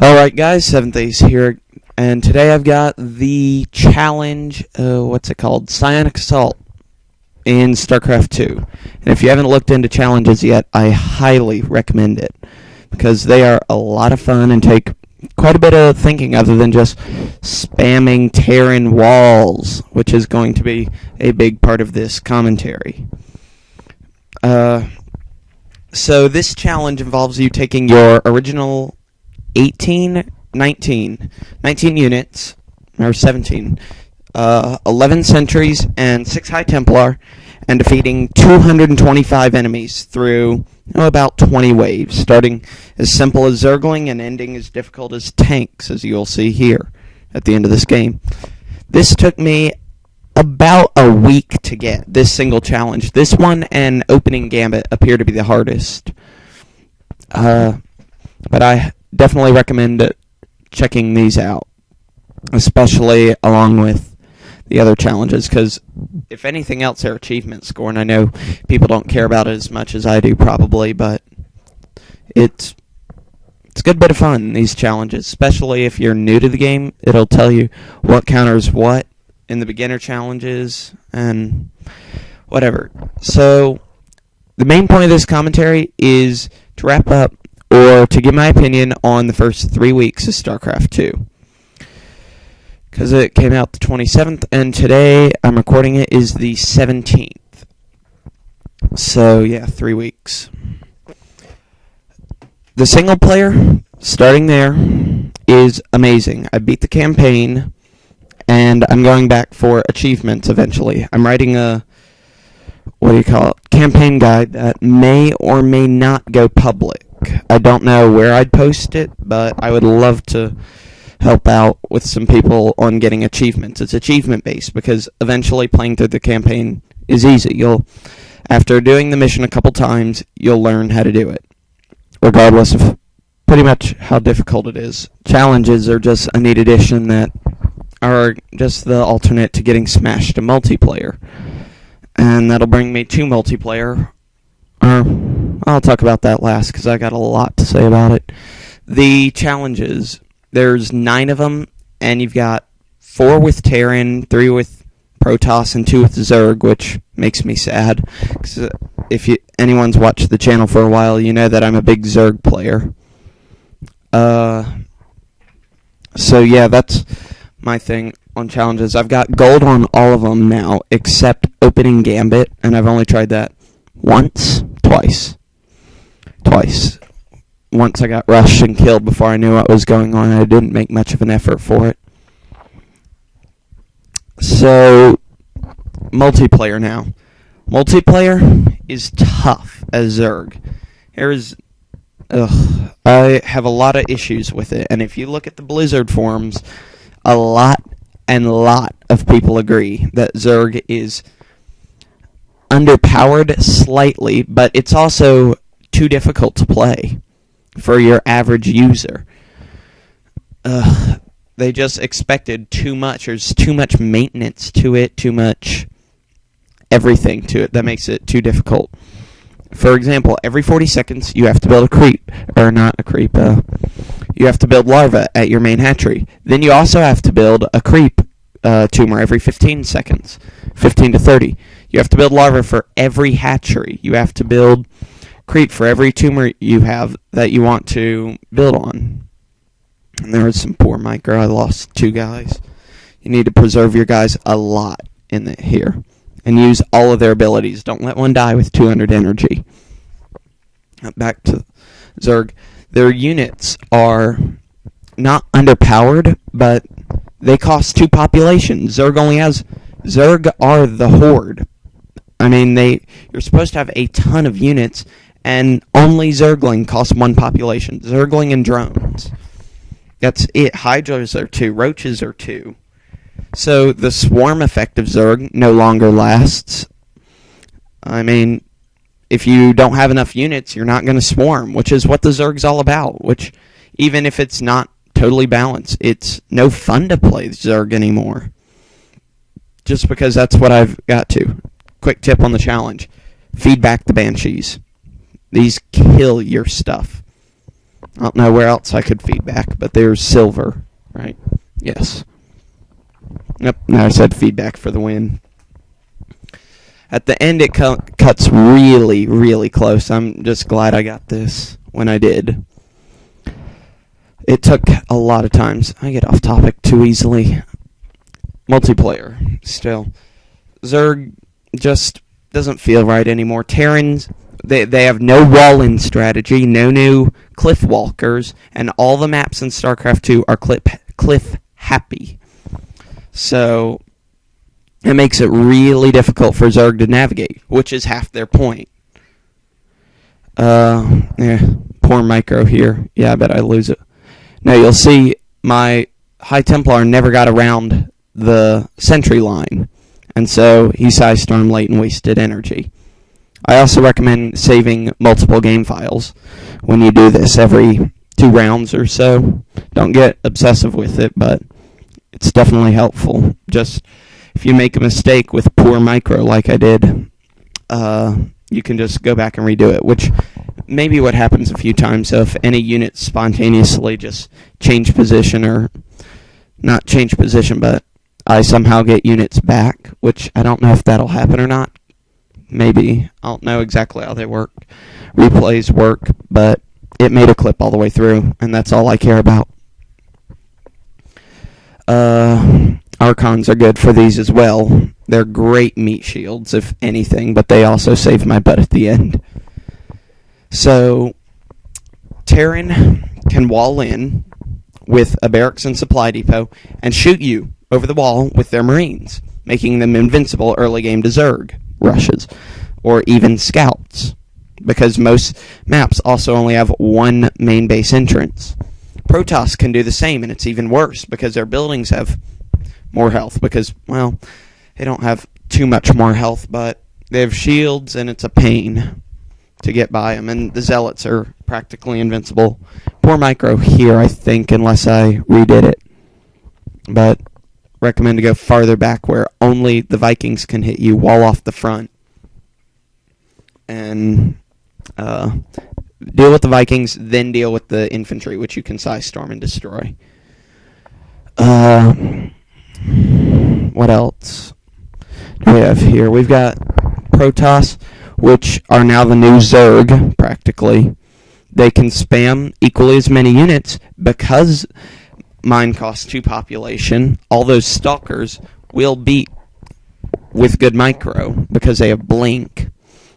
Alright guys, 7thAce here, and today I've got the challenge, what's it called? Psionic Assault in StarCraft 2. And if you haven't looked into challenges yet, I highly recommend it, because they are a lot of fun and take quite a bit of thinking other than just spamming Terran walls, which is going to be a big part of this commentary. So this challenge involves you taking your original 19 units, or 17, 11 sentries and 6 High Templar, and defeating 225 enemies through about 20 waves, starting as simple as Zergling and ending as difficult as tanks, as you'll see here at the end of this game. This took me about a week to get, this single challenge. This one and Opening Gambit appear to be the hardest. But I definitely recommend checking these out, especially along with the other challenges, because if anything else, they're achievement score, and I know people don't care about it as much as I do probably, but it's a good bit of fun, these challenges, especially if you're new to the game. It'll tell you what counters what in the beginner challenges and whatever. So the main point of this commentary is to wrap up, or to give my opinion on the first 3 weeks of StarCraft 2. Because it came out the 27th, and today I'm recording it is the 17th. So, yeah, 3 weeks. The single player, starting there, is amazing. I beat the campaign, and I'm going back for achievements eventually. I'm writing a, campaign guide that may or may not go public. I don't know where I'd post it, but I would love to help out with some people on getting achievements. It's achievement based, because eventually playing through the campaign is easy. After doing the mission a couple times, you'll learn how to do it, regardless of pretty much how difficult it is. Challenges are just a neat addition that are just the alternate to getting smashed in multiplayer. And that'll bring me to multiplayer. I'll talk about that last, because I got a lot to say about it. The challenges, there's 9 of them, and you've got 4 with Terran, 3 with Protoss, and 2 with Zerg, which makes me sad, because if anyone's watched the channel for a while, you know that I'm a big Zerg player. So yeah, that's my thing on challenges. I've got gold on all of them now, except Opening Gambit, and I've only tried that twice. Once I got rushed and killed before I knew what was going on. I didn't make much of an effort for it. So, multiplayer now. Multiplayer is tough as Zerg. I have a lot of issues with it, and if you look at the Blizzard forums, a lot of people agree that Zerg is underpowered slightly, but it's also too difficult to play for your average user. They just expected too much. There's too much maintenance to it, too much everything to it that makes it too difficult. For example, every 40 seconds you have to build you have to build larva at your main hatchery. Then you also have to build a creep tumor every 15 seconds, 15 to 30. You have to build larva for every hatchery. You have to build creep for every tumor you have that you want to build on. And there was some poor micro. I lost 2 guys. You need to preserve your guys a lot in here, and use all of their abilities. Don't let one die with 200 energy. Back to Zerg. Their units are not underpowered, but they cost 2 populations. Zerg are the Horde. I mean, you're supposed to have a ton of units, and only Zergling costs 1 population. Zergling and drones. That's it. Hydras are 2. Roaches are 2. So the swarm effect of Zerg no longer lasts. I mean, if you don't have enough units, you're not going to swarm, which is what the Zerg's all about. Which, even if it's not totally balanced, it's no fun to play Zerg anymore. Just because that's what I've got to. Quick tip on the challenge. Feed back the Banshees. These kill your stuff. I don't know where else I could feedback, but there's silver, right? Yes. Yep, now I said feedback for the win. At the end, it cuts really, really close. I'm just glad I got this when I did. It took a lot of times. I get off topic too easily. Multiplayer, still. Zerg just doesn't feel right anymore. Terrans, they have no wall-in strategy, no new cliff walkers, and all the maps in StarCraft 2 are cliff happy. So it makes it really difficult for Zerg to navigate, which is half their point. Yeah, poor micro here. Yeah, I bet I lose it. Now you'll see my High Templar never got around the sentry line, and so he Psystormed late and wasted energy. I also recommend saving multiple game files when you do this every 2 rounds or so. Don't get obsessive with it, but it's definitely helpful. Just if you make a mistake with poor micro like I did, you can just go back and redo it, which may be what happens a few times. So if any units spontaneously just change position, or not change position, but I somehow get units back, which I don't know if that'll happen or not. Maybe. I don't know exactly how they work. Replays work, but it made a clip all the way through, and that's all I care about. Archons are good for these as well. They're great meat shields, if anything, but they also save my butt at the end. So, Terran can wall in with a barracks and supply depot and shoot you over the wall with their Marines, making them invincible early game to Zerg rushes, or even scouts, because most maps also only have one main base entrance. Protoss can do the same, and it's even worse, because their buildings have more health, because, well, they don't have too much more health, but they have shields, and it's a pain to get by them, and the Zealots are practically invincible. Poor micro here, I think, unless I redid it. But recommend to go farther back where only the Vikings can hit you, wall off the front, and deal with the Vikings, then deal with the infantry, which you can Psystorm and destroy. What else do we have here? We've got Protoss, which are now the new Zerg, practically. They can spam equally as many units because mine costs 2 population. All those stalkers will beat with good micro because they have blink.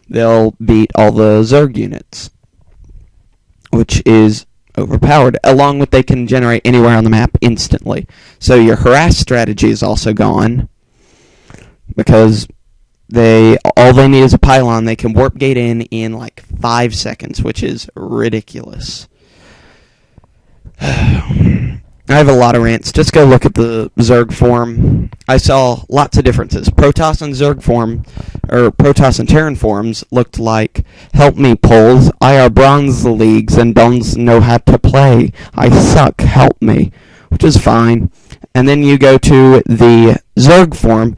They'll beat all the Zerg units, which is overpowered, along with they can generate anywhere on the map instantly. So your harass strategy is also gone because all they need is a pylon. They can warp gate in like 5 seconds, which is ridiculous. I have a lot of rants. Just go look at the Zerg forum. I saw lots of differences. Protoss and Zerg forum, or Protoss and Terran forums looked like, help me polls, I are bronze leagues and don't know how to play. I suck, help me. Which is fine. And then you go to the Zerg forum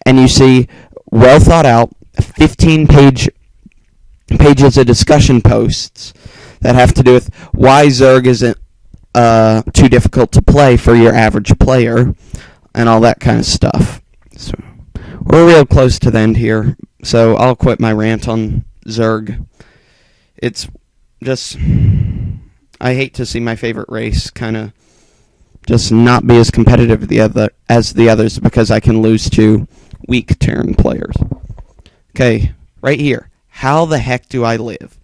and you see well thought out 15 pages of discussion posts that have to do with why Zerg isn't too difficult to play for your average player, and all that kind of stuff. So we're real close to the end here, so I'll quit my rant on Zerg. It's just, I hate to see my favorite race kind of just not be as competitive as the others because I can lose to weak Terran players. Okay, right here. How the heck do I live?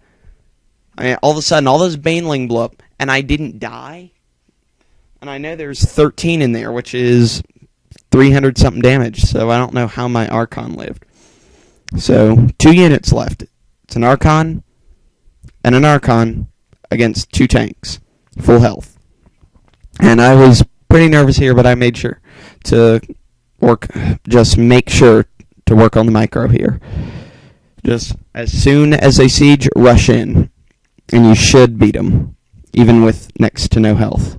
All of a sudden, all those Baneling blew up, and I didn't die? And I know there's 13 in there, which is 300-something damage, so I don't know how my Archon lived. So, 2 units left. It's an Archon and an Archon against 2 tanks. Full health. And I was pretty nervous here, but I made sure to make sure to work on the micro here. Just as soon as they siege, rush in. And you should beat them, even with next to no health.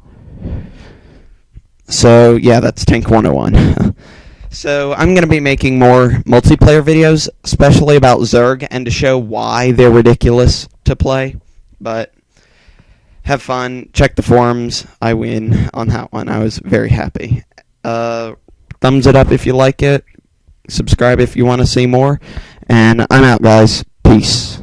So, yeah, that's Tank 101. So, I'm going to be making more multiplayer videos, especially about Zerg, and to show why they're ridiculous to play. But Have fun. Check the forums. I win on that one. I was very happy. Thumbs it up if you like it. Subscribe if you want to see more. And I'm out, guys. Peace.